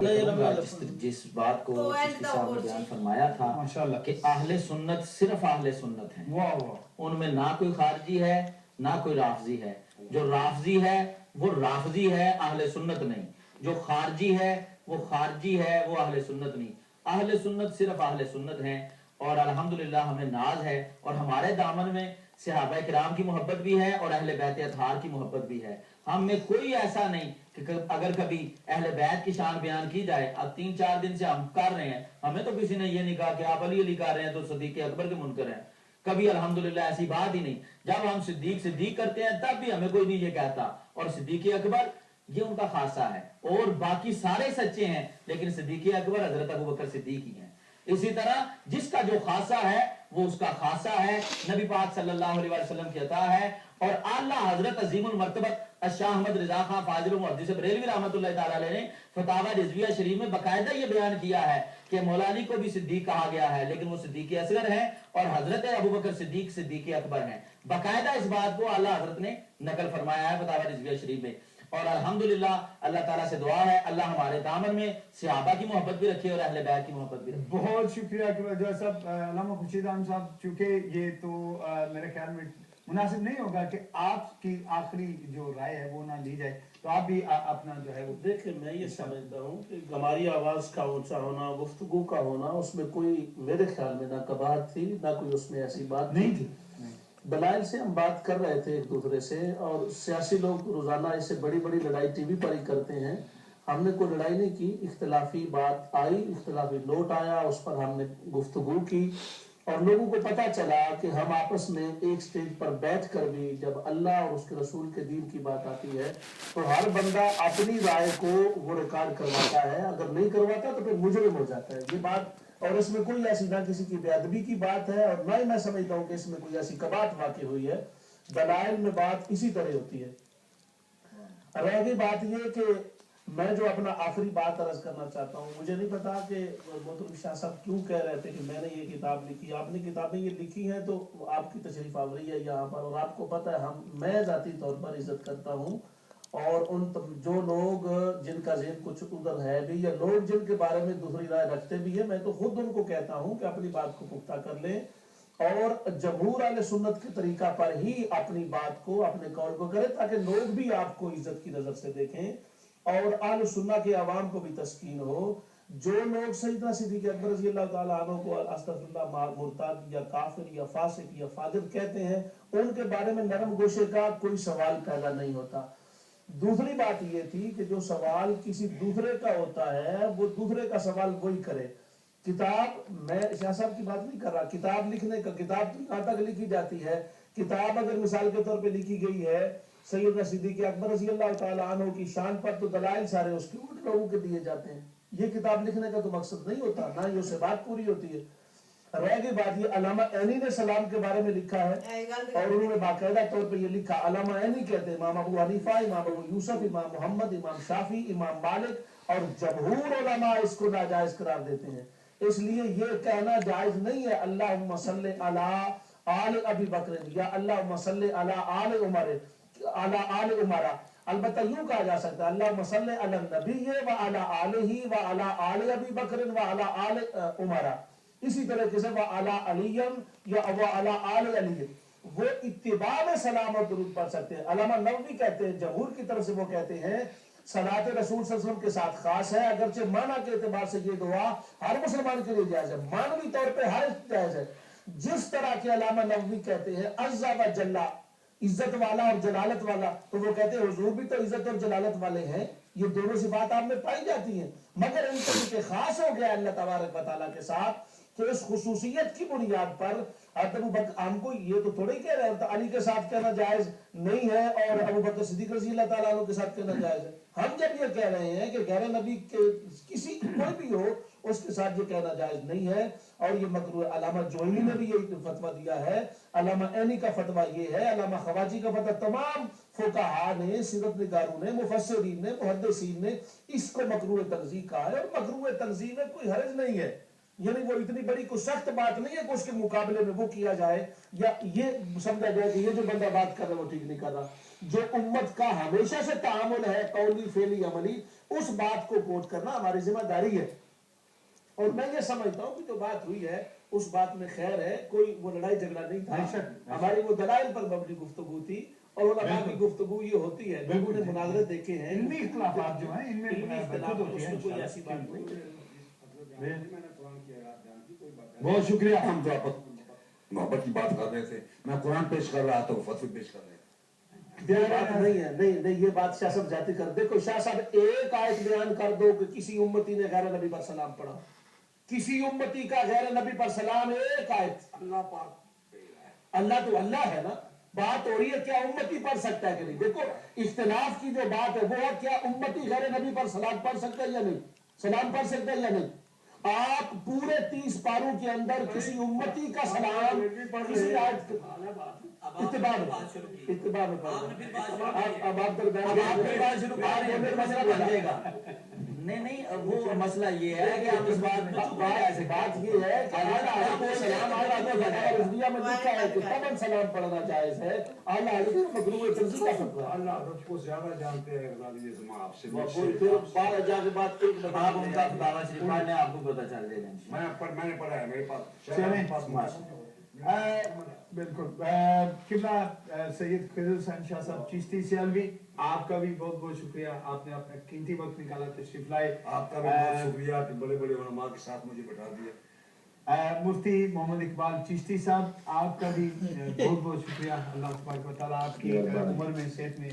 کروں گا جس بات کو چشتی صاحب نے بیان فرمایا تھا کہ اہل سنت صرف اہل سنت ہیں، ان میں نہ کوئی خارجی ہے نہ کوئی رافضی ہے. جو رافضی ہے وہ رافضی ہے، اہل سنت نہیں. جو خارجی ہے وہ خارجی ہے، وہ اہل سنت نہیں. اہل سنت صرف اہل سنت ہیں. اور الحمدللہ ہمیں ناز ہے اور ہمارے دامن میں صحابہ کرام کی محبت بھی ہے اور اہل بیت اطہار کی محبت بھی ہے. ہم میں کوئی ایسا نہیں کہ اگر کبھی اہل بیت کی شان بیان کی جائے، اب 3-4 دن سے ہم کر رہے ہیں، ہمیں تو کسی نے یہ نہیں کہا کہ آپ علی علی کر رہے ہیں تو صدیق اکبر کے منکر ہیں. کبھی الحمدللہ ایسی بات ہی نہیں. جب ہم صدیق کرتے ہیں تب بھی ہمیں کوئی نہیں یہ کہتا. اور صدیق اکبر یہ ان کا خاصہ ہے، اور باقی سارے سچے ہیں لیکن صدیق اکبر حضرت ابوبکر صدیق ہی ہیں. اسی طرح جس کا جو خاصہ ہے وہ اس کا خاصہ ہے، نبی پاک صلی اللہ علیہ وسلم کی عطا ہے. اور اعلیٰ حضرت عظیم المرتبت شاہ احمد رضا خان فاضل محدث بریلوی رحمۃ اللہ تعالی علیہ نے فتاوی رضویہ شریف میں باقاعدہ یہ بیان کیا ہے کہ مولا علی کو بھی صدیق کہا گیا ہے لیکن وہ صدیق اصغر ہیں اور حضرت ابوبکر صدیق اکبر ہیں. باقاعدہ اس بات کو اعلیٰ حضرت نے نقل فرمایا ہے فتاوی رضویہ شریف میں. اور الحمدللہ اللہ تعالیٰ سے دعا ہے اللہ ہمارے دامن میں صحابہ کی محبت بھی رکھے اور اہل بیت کی محبت بھی رکھے. بہت شکریہ جو صاحب علامہ خورشید احمد صاحب، چونکہ یہ تو میرے خیال میں مناسب نہیں ہوگا کہ آپ کی آخری جو رائے ہے وہ نہ لی جائے، تو آپ بھی اپنا جو ہے وہ دیکھیں. میں یہ سمجھتا ہوں کہ ہماری آواز کا اونچا ہونا، گفتگو کا ہونا، اس میں کوئی میرے خیال میں نہ قباحت تھی نہ کوئی اس میں ایسی بات نہیں تھی. دلائل سے ہم بات کر رہے تھے ایک دوسرے سے، اور سیاسی لوگ روزانہ اس سے بڑی بڑی لڑائی ٹی وی پر ہی کرتے ہیں. ہم نے کوئی لڑائی نہیں کی، اختلافی بات آئی، اختلافی نوٹ آیا، اس پر ہم نے گفتگو کی اور لوگوں کو پتہ چلا کہ ہم آپس میں ایک سٹیج پر بیٹھ کر بھی جب اللہ اور اس کے رسول کے دین کی بات آتی ہے تو ہر بندہ اپنی رائے کو وہ ریکارڈ کرواتا ہے، اگر نہیں کرواتا تو پھر مجرم ہو جاتا ہے. یہ بات، اور اس میں کوئی ایسی نہ کسی کی بے ادبی کی بات ہے اور نہ ہی میں سمجھتا ہوں کہ اس میں کوئی ایسی قباحت واقع ہوئی ہے. دلائل میں بات اسی طرح ہوتی ہے. رہ گئی بات یہ کہ میں جو اپنا آخری بات عرض کرنا چاہتا ہوں، مجھے نہیں پتا کہ محترم شاہ صاحب کیوں کہہ رہے تھے کہ میں نے یہ کتاب لکھی. آپ نے کتابیں یہ لکھی ہیں تو آپ کی تشریف آوری ہے یہاں پر، اور آپ کو پتہ ہے میں ذاتی طور پر عزت کرتا ہوں اور ان جو لوگ جن کا ذہن کچھ ادھر ہے بھی یا لوگ جن کے بارے میں دوسری رائے رکھتے بھی ہیں، میں تو خود ان کو کہتا ہوں کہ اپنی بات کو پختہ کر لیں اور جمہور اہل سنت کے طریقہ پر ہی اپنی بات کو، اپنے قول کو کریں تاکہ لوگ بھی آپ کو عزت کی نظر سے دیکھیں اور اہل سنت کے عوام کو بھی تسکین ہو. جو لوگ سیدنا صدیق اکبر رضی اللہ تعالیٰ عنہ کو استغفر اللہ مرتد یا کافر یا فاسق یا فاجر کہتے ہیں، ان کے بارے میں نرم گوشے کا کوئی سوال پیدا نہیں ہوتا. دوسری بات یہ تھی کہ جو سوال کسی دوسرے کا ہوتا ہے وہ دوسرے کا سوال وہی کرے. کتاب، میں شاہ صاحب کی بات نہیں کر رہا، کتاب لکھنے کا، کتاب کہاں تک لکھی جاتی ہے. کتاب اگر مثال کے طور پہ لکھی گئی ہے سیدنا صدیق اکبر رضی اللہ تعالیٰ عنہ کی شان پر تو دلائل سارے اس کے الٹ لوگوں کے دیے جاتے ہیں. یہ کتاب لکھنے کا تو مقصد نہیں ہوتا، نہ ہی اس سے بات پوری ہوتی ہے. رہ گئی بات یہ علامہ عینی نے سلام کے بارے میں لکھا ہے اور انہوں نے باقاعدہ طور پہ یہ لکھا. علامہ عینی کہتے ہیں امام ابو حنیفہ، امام ابو یوسف، امام محمد، امام شافعی، امام مالک اور جمہور علماء اس کو ناجائز قرار دیتے ہیں. اس لیے یہ کہنا جائز نہیں ہے اللہم صلی علی آل ابی بکر یا اللہم صلی علی آل عمر علی آل عمرہ. البتہ یوں کہا جا سکتا ہے اللہم صلی علی النبی و علی آلہ و علی آل ابی بکر و علی آل عمرہ. اسی طرح سے وَعَلَىٰ عَلِيًّا یا وَعَلَىٰ آلِ عَلِيٍّ، وہ اتباع میں سلام اور درود پڑھ سکتے ہیں. علامہ نووی کہتے ہیں، جمہور کی طرف سے وہ کہتے ہیں صلاۃ رسول صلی اللہ علیہ وسلم کے ساتھ خاص ہے، اگرچہ معنی کے اعتبار سے یہ دعا ہر مسلمان کے لیے جائز ہے، معنوی طور پہ ہر جائز ہے. جس طرح کے علامہ نووی کہتے ہیں عزا و جلہ، عزت والا اور جلالت والا، تو وہ کہتے ہیں حضور بھی تو عزت اور جلالت والے ہیں. یہ دونوں صفات آپ میں پائی جاتی ہیں، مگر ان کے خاص ہو گیا اللہ تبارک و تعالیٰ کے ساتھ کہ اس خصوصیت کی بنیاد پر ہم کو یہ تو تھوڑے ہی کہہ رہے ہیں علی کے ساتھ کہنا جائز نہیں ہے اور ابو بکر صدیق رضی اللہ تعالیٰ عنہ کے ساتھ کہنا جائز ہے. ہم جب یہ کہہ رہے ہیں کہ غیر نبی کے کسی کوئی بھی ہو اس کے ساتھ یہ کہنا جائز نہیں ہے اور یہ مکروہ. علامہ جوہنی نے بھی یہ فتویٰ دیا ہے، علامہ عینی کا فتویٰ یہ ہے، علامہ خواجی کا فتویٰ، تمام فقہاء نے، سیرت نگاروں نے، مفسرین نے، محدثین نے اس کو مکروہ تنزیہ کہا ہے. اور مکروہ تنزیہ میں کوئی حرج نہیں ہے، یعنی وہ اتنی بڑی کوئی سخت بات نہیں ہے کہ اس کے مقابلے میں وہ کیا جائے یا یہ سمجھا جائے کہ یہ جو بندہ بات کر رہا ہے وہ ٹھیک نہیں کر رہا. جو امت کا ہمیشہ سے تعامل ہے قولی فعلی عملی، اس بات کو کوٹ کرنا ہماری ذمہ داری ہے. اور میں یہ سمجھتا ہوں کہ جو بات ہوئی ہے اس بات میں خیر ہے, کوئی وہ لڑائی جھگڑا نہیں تھا, ہماری وہ دلائل پر مبنی گفتگو تھی. اور علماء کی گفتگو یہ ہوتی ہے, لوگوں نے مناظرے دیکھے ہیں, علمی اختلافات جو ہیں ان میں علمی اختلاف, اس میں کوئی ایسی بات نہیں ہے. بہت شکریہ. ہم تو آپ محبت کی بات کر رہے تھے, میں قرآن پیش کر رہا تھا, وہ فتوی پیش کر رہے تھے. یہ بات نہیں ہے, نہیں یہ بات شاہ صاحب جاتی کر. دیکھو شاہ صاحب ایک آیت بیان کر دو کہ کسی امتی نے غیر نبی پر سلام پڑھا, کسی امتی کا غیر نبی پر سلام, ایک آیت. اللہ پاک, اللہ تو اللہ ہے نا, بات ہو رہی ہے کیا امتی پڑھ سکتا ہے کہ نہیں. دیکھو اختلاف کی جو بات ہے وہ ہے کیا امتی غیر نبی پر سلام پڑھ سکتا ہے یا نہیں, سلام پڑھ سکتا ہے یا نہیں. آپ پورے 30 پاروں کے اندر کسی امتی کا سلام کسی آیت اتباع میں اب آپ نہیں وہ مسئلہ یہ ہے کہ ہم اس بات یہ ہے کہ سلام پڑھنا جائز ہے. اللہ رب کو زیادہ جانتے ہیں, آپ سے آپ ان کا دعویٰ شریف پڑھنے آپ کو پتہ چل جائے گا. میں نے پڑھا ہے, میرے پاس. بالکل. قبلہ سید خضر حسین شاہ صاحب چشتی سیالوی, آپ کا بھی بہت بہت شکریہ, آپ نے اپنا قیمتی وقت نکالا, تشریف لائے. آپ کا بھی بہت شکریہ کہ بڑے بڑے علماء کے ساتھ مجھے بٹھا دیا. مفتی محمد اقبال چشتی صاحب, آپ کا بھی بہت بہت شکریہ. اللہ تبارک و تعالیٰ آپ کی عمر میں, صحت میں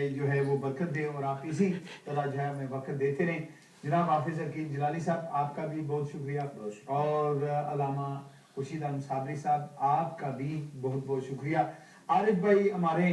جو ہے وہ برکت دے, اور آپ اسی طرح جو ہے ہمیں وقت دیتے رہیں. جناب حافظ حکیم جلالی صاحب, آپ کا بھی بہت شکریہ. اور علامہ خورشید احمد صابری صاحب, آپ کا بھی بہت بہت شکریہ. عارف بھائی ہمارے